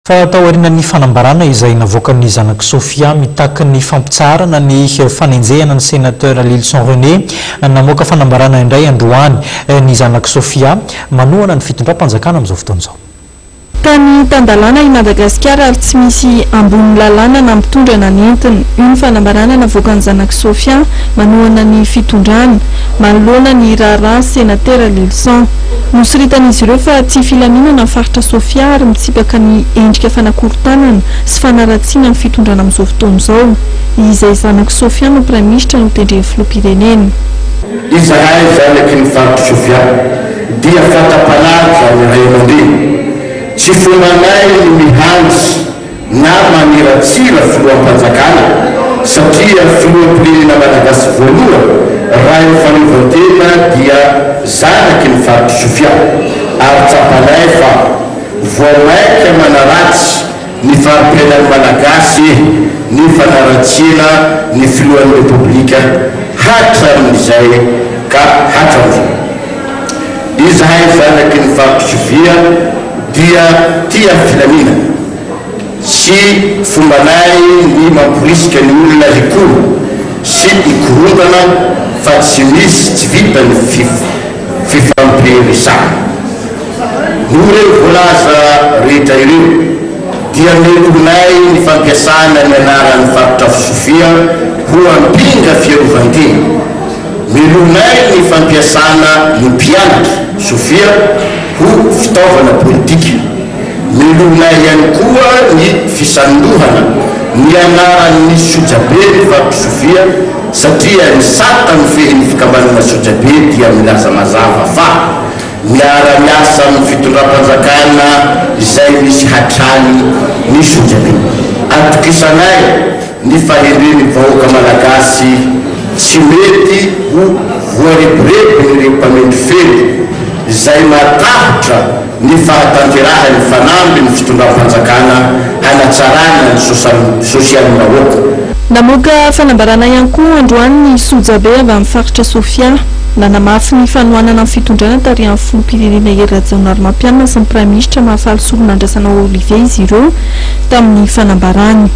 Fataoriana ny fanambarana izay navoakan'ny zanaky Sofia mitaky ny fampitsarana ny fanenjehana ny sénateur Lilson René namoaka fanambarana indray androany ny zanaky Sofia manohana ny fitondram-panjakana amin'izao fotoana izao. Tany Tandalana i Madagasikara ary tsy misy ambony lalàna na mitondra ny entiny. Io fanambarana navoakan'ny zanaky Sofia manohana ny fitondrana manoloana ny raharaha sénateur Lilson. Nosiritan'izy ireo fa tsy filaminana ny faritra Sofia ary mitsipaka ny endrika fanakorontanana sy fanaratsiana ny fitondrana amin'izao fotoana izao. Izay zanaky Sofia no praiminisitra no tendren'ny filoham-pirenena. Izahay zanaky ny faritra Sofia dia fata-panaja ny ray aman-dreny. Tsy fonanay ny mihandry na maniratsira filoham-panjakana satria filoham-pirenena Malagasy voalohany raha eo fanaovantena dia zanaky ny faritra Sofia ary tsapanay fa voamaika manaratsy ny fari-pirenena Malagasy ny fanaratsiana ny filohan'ny repoblika hatramin'izay ka hatramin'izay. Izahay zanaky ny faritra Sofia dia tia filaminana sy fombanay ny mamporisika ny olona rikolo sy ikorongana fa tsy misy tsy vita ny fifampiresana. Noho ireo voalaza rehetra ireo dia melominay ny fampiasana ny anaran'ny faritra Sofia ho ampinga fiarovantena. Melominay ny fampiasana ny mpianatra Sofia ho fitaovana politika. Melominay ihany koa ny fisandohana ny anaran'ny sojabe ny faritra Sofia satria ny sata ny fehin'ny fikambanana sojabe dia milaza mazava fa miara-miasa amin'ny fitondram-panjakana izay misy hatrany ny sojabe. Atokisanay ny fahendren'ny vahoaka Malagasy tsy mety ho voareborebo ny mpamendry fely izay matahotra ny fahatanterahany fanamby ny fitondram-panjakana hanatsarana ny sosialim-bahoaka. Namoaka fanambarana ihany koa androany ny sojabe avy amin'ny faritra Sofia nanamafy ny fanohanana amin'ny fitondrana tarihan'ny filoham-pirenena Hery Rajaonarimampianina sy ny praiminisitra Mahafaly Solonandrasana Olivier izy ireo tamin'ny fanambarany.